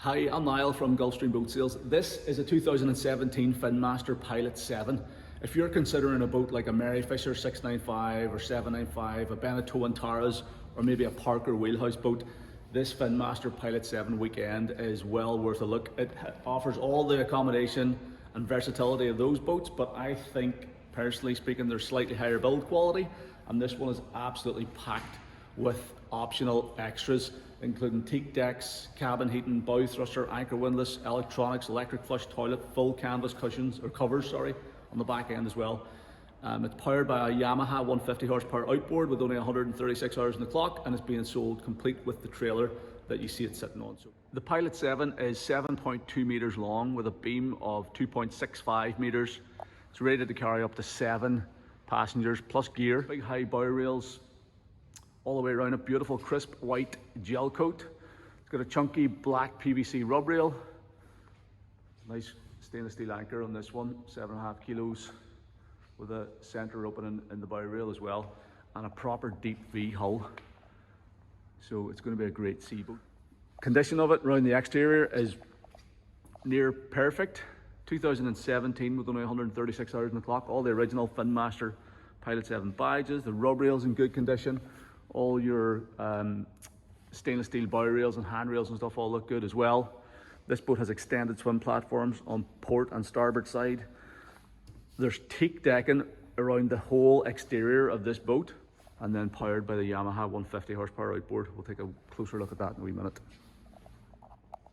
Hi, I'm Niall from Gulfstream Boat Sales. This is a 2017 Finnmaster Pilot 7. If you're considering a boat like a Mary Fisher 695 or 795, a Beneteau and Taras, or maybe a Parker wheelhouse boat, this Finnmaster Pilot 7 weekend is well worth a look. It offers all the accommodation and versatility of those boats, but I think, personally speaking, they're slightly higher build quality, and this one is absolutely packed with optional extras, including teak decks, cabin heating, bow thruster, anchor windlass, electronics, electric flush toilet, full canvas cushions, or covers, sorry, on the back end as well. It's powered by a Yamaha 150 horsepower outboard with only 136 hours on the clock, and it's being sold complete with the trailer that you see it sitting on. So the Pilot 7 is 7.2 meters long with a beam of 2.65 meters. It's rated to carry up to 7 passengers plus gear. Big high bow rails all the way around, a beautiful crisp white gel coat. It's got a chunky black PVC rub rail, nice stainless steel anchor on this one, 7.5 kilos, with a center opening in the bow rail as well, and a proper deep V hull. So it's going to be a great sea boat. Condition of it around the exterior is near perfect. 2017 with only 136 hours on the clock. All the original Finnmaster Pilot 7 badges. The rub rails in good condition. All your stainless steel bow rails and handrails and stuff all look good as well. This boat has extended swim platforms on port and starboard side. There's teak decking around the whole exterior of this boat, and then powered by the Yamaha 150 horsepower outboard. We'll take a closer look at that in a wee minute.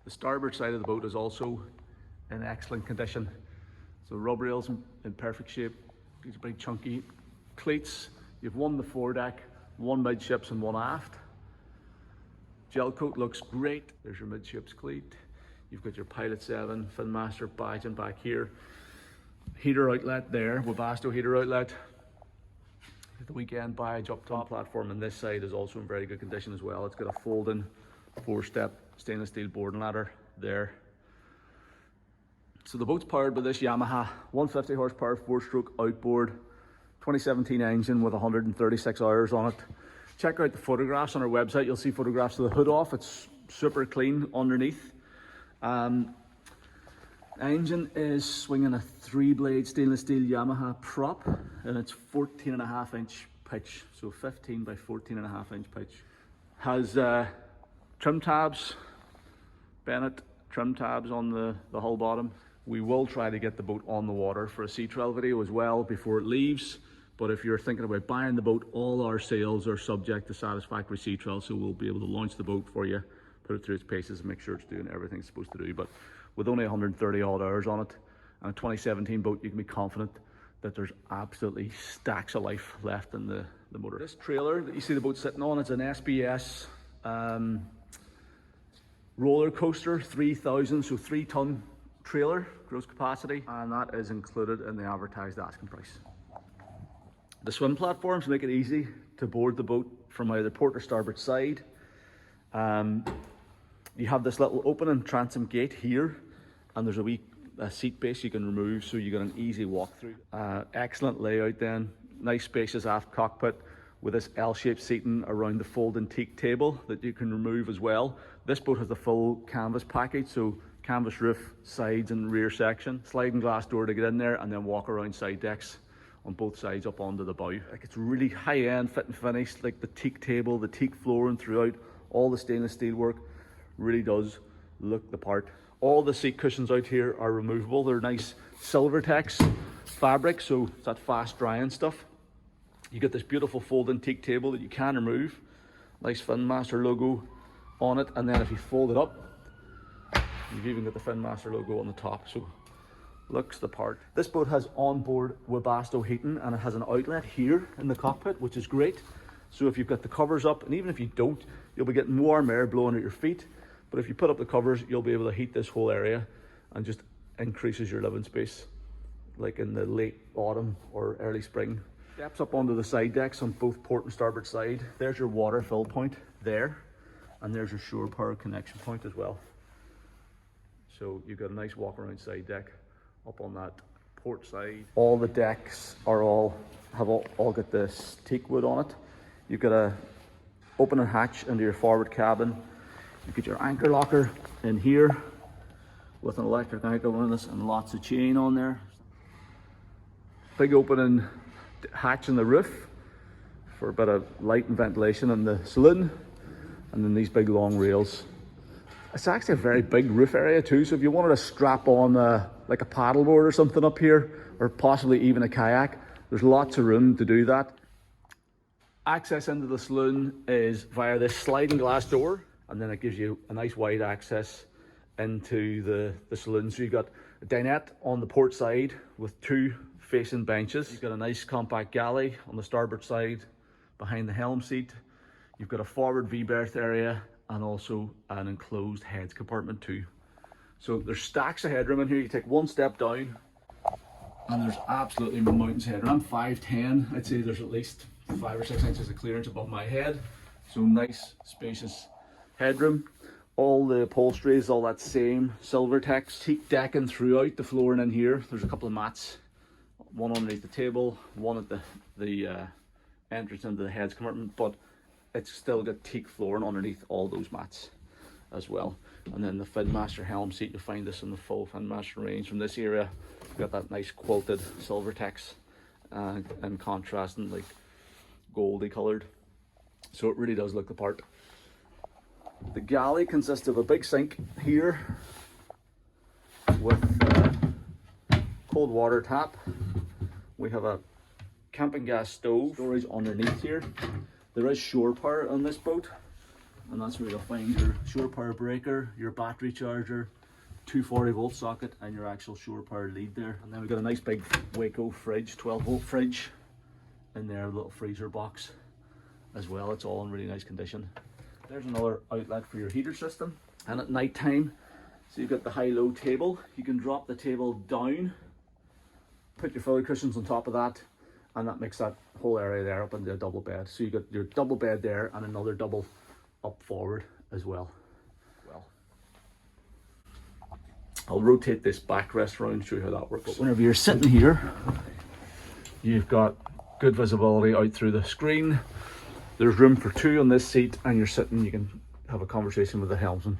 The starboard side of the boat is also in excellent condition. So rub rails in perfect shape. These are big chunky cleats. You've one on the foredeck, one midships and one aft. Gel coat looks great. There's your midships cleat. You've got your Pilot 7 Finnmaster badging back here. Heater outlet there, Webasto heater outlet. The weekend badge up top. Platform on this side is also in very good condition as well. It's got a folding 4-step stainless steel boarding ladder there. So the boat's powered by this Yamaha 150 horsepower 4-stroke outboard, 2017 engine with 136 hours on it. Check out the photographs on our website. You'll see photographs of the hood off. It's super clean underneath. Engine is swinging a 3-blade stainless steel Yamaha prop, and it's 14.5 inch pitch, so 15 by 14.5 inch pitch. Has trim tabs, Bennett trim tabs on the hull bottom. We will try to get the boat on the water for a sea trial video as well before it leaves. But if you're thinking about buying the boat, all our sales are subject to satisfactory sea trial, so we'll be able to launch the boat for you, put it through its paces and make sure it's doing everything it's supposed to do. But with only 130 odd hours on it and a 2017 boat, you can be confident that there's absolutely stacks of life left in the motor. This trailer that you see the boat sitting on, it's an SBS roller coaster 3000, so 3-ton trailer gross capacity, and that is included in the advertised asking price. The swim platforms make it easy to board the boat from either port or starboard side. You have this little opening transom gate here, and there's a seat base you can remove, so you get an easy walk through. Excellent layout then, nice spacious aft cockpit with this L-shaped seating around the folding teak table that you can remove as well. This boat has the full canvas package, so canvas roof, sides and rear section, sliding glass door to get in there, and then walk around side decks on both sides up onto the bow. Like, it's really high-end fit and finish, like the teak table, the teak flooring throughout, all the stainless steel work really does look the part. All the seat cushions out here are removable. They're nice Silvertex fabric, so it's that fast drying stuff. You get this beautiful folding teak table that you can remove, nice Finnmaster logo on it, and then if you fold it up, you've even got the Finnmaster logo on the top, so looks the part. This boat has onboard Webasto heating, and it has an outlet here in the cockpit, which is great. So if you've got the covers up, and even if you don't, you'll be getting warm air blowing at your feet. But if you put up the covers, you'll be able to heat this whole area, and just increases your living space, like in the late autumn or early spring. Steps up onto the side decks on both port and starboard side. There's your water fill point there, and there's your shore power connection point as well. So you've got a nice walk around side deck up on that port side. All the decks are all got this teak wood on it. You've got a open and hatch into your forward cabin. You get your anchor locker in here with an electric anchor harness and lots of chain on there. Big opening hatch in the roof for a bit of light and ventilation in the saloon, and then these big long rails. It's actually a very big roof area too, so if you wanted to strap on like a paddleboard or something up here, or possibly even a kayak, there's lots of room to do that. Access into the saloon is via this sliding glass door, and then it gives you a nice wide access into the saloon. So you've got a dinette on the port side with 2 facing benches. You've got a nice compact galley on the starboard side behind the helm seat. You've got a forward V-berth area and also an enclosed heads compartment too. So there's stacks of headroom in here. You take one step down and there's absolutely mountains headroom. I'm 5'10", I'd say there's at least 5 or 6 inches of clearance above my head. So nice spacious headroom. All the upholstery is all that same silver tex. Teak decking throughout the flooring in here. There's a couple of mats, one underneath the table, one at the entrance into the heads compartment, but it's still got teak flooring underneath all those mats as well. And then the Finnmaster helm seat, you'll find this in the full Finnmaster range from this area. You've got that nice quilted silver tex and contrasting like goldy coloured. So it really does look the part. The galley consists of a big sink here with a cold water tap. We have a camping gas stove storage underneath here. There is shore power on this boat, and that's where you'll find your shore power breaker, your battery charger, 240-volt socket, and your actual shore power lead there. And then we've got a nice big Waco fridge, 12-volt fridge in there, a little freezer box as well. It's all in really nice condition. There's another outlet for your heater system. And at night time, so you've got the high-low table. You can drop the table down, put your filler cushions on top of that, and that makes that whole area there up into a double bed. So you got your double bed there and another double up forward as well. I'll rotate this backrest around and show you how that works. But whenever you're sitting here, you've got good visibility out through the screen. There's room for 2 on this seat, and you're sitting, you can have a conversation with the helmsman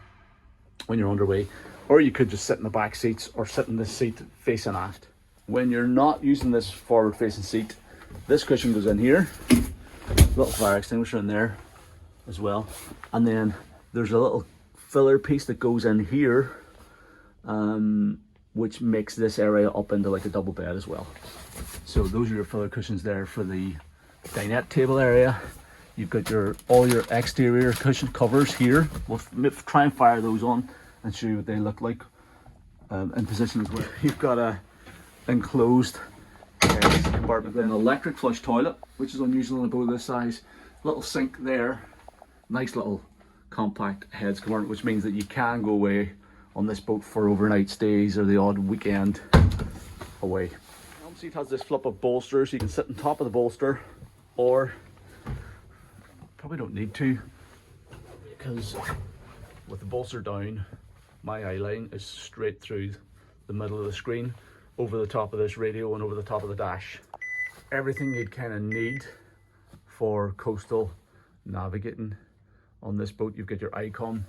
when you're underway, or you could just sit in the back seats or sit in this seat facing aft. When you're not using this forward facing seat, this cushion goes in here, little fire extinguisher in there as well, and then there's a little filler piece that goes in here, which makes this area up into like a double bed as well. So those are your filler cushions there for the dinette table area. You've got all your exterior cushion covers here. We'll try and fire those on and show you what they look like in position as well. You've got a enclosed compartment, an electric flush toilet, which is unusual in a boat this size. Little sink there, nice little compact heads compartment, which means that you can go away on this boat for overnight stays or the odd weekend away. The helm seat has this flip up bolster, so you can sit on top of the bolster, or probably don't need to, because with the bolster down, my eye line is straight through the middle of the screen, over the top of this radio and over the top of the dash. Everything you'd kind of need for coastal navigating on this boat. You've got your ICOM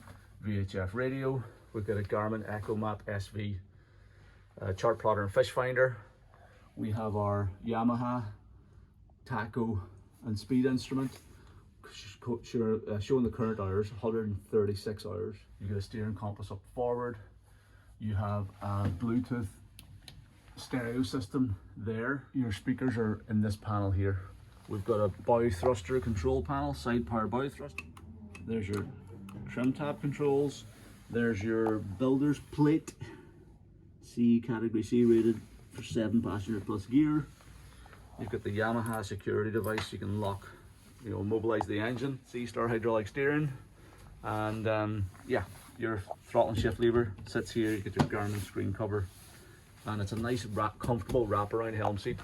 VHF radio, we've got a Garmin EchoMap SV chart plotter and fish finder. We have our Yamaha tacho and speed instrument showing the current hours, 136 hours. You get a steering compass up forward. You have a Bluetooth stereo system there. Your speakers are in this panel here. We've got a bow thruster control panel, side power bow thruster. There's your trim tab controls. There's your builder's plate. Category C rated for 7 passenger plus gear. You've got the Yamaha security device. You can lock, mobilize the engine. C-star hydraulic steering. And yeah, your throttle and shift lever sits here. You get your Garmin screen cover. And it's a nice, comfortable wraparound helm seat.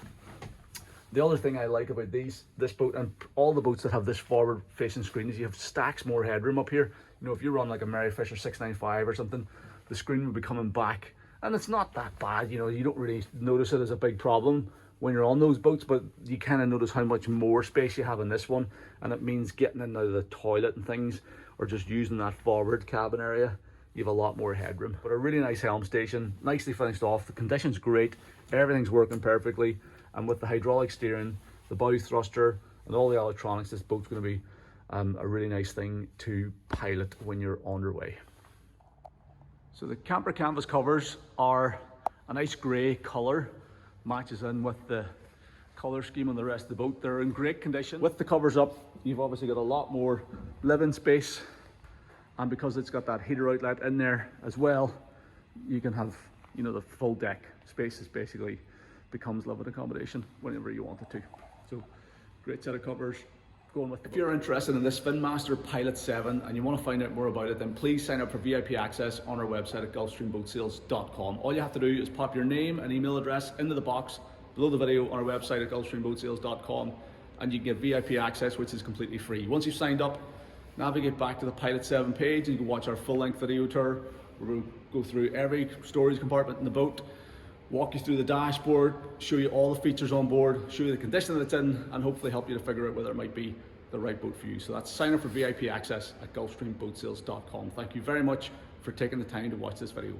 The other thing I like about this boat and all the boats that have this forward facing screen is you have stacks more headroom up here. If you run like a Mary Fisher 695 or something, the screen will be coming back, and it's not that bad. You don't really notice it as a big problem when you're on those boats, but you kind of notice how much more space you have in this one, and it means getting in and out of the toilet and things, or just using that forward cabin area, you have a lot more headroom. But a really nice helm station, nicely finished off. The condition's great, everything's working perfectly, and with the hydraulic steering, the bow thruster, and all the electronics, this boat's going to be a really nice thing to pilot when you're underway. So the camper canvas covers are a nice grey colour, matches in with the colour scheme on the rest of the boat. They're in great condition. With the covers up, you've obviously got a lot more living space, and because it's got that heater outlet in there as well, you can have, you know, the full deck spaces basically becomes living accommodation whenever you want it to. So great set of covers. Going with if you're interested in this Finnmaster Pilot 7 and you want to find out more about it, then please sign up for VIP access on our website at gulfstreamboatsales.com. All you have to do is pop your name and email address into the box below the video on our website at gulfstreamboatsales.com, and you can get VIP access, which is completely free. Once you've signed up, navigate back to the Pilot 7 page and you can watch our full-length video tour where we'll go through every storage compartment in the boat, walk you through the dashboard, show you all the features on board, show you the condition that it's in, and hopefully help you to figure out whether it might be the right boat for you. So that's sign up for VIP access at gulfstreamboatsales.com. Thank you very much for taking the time to watch this video.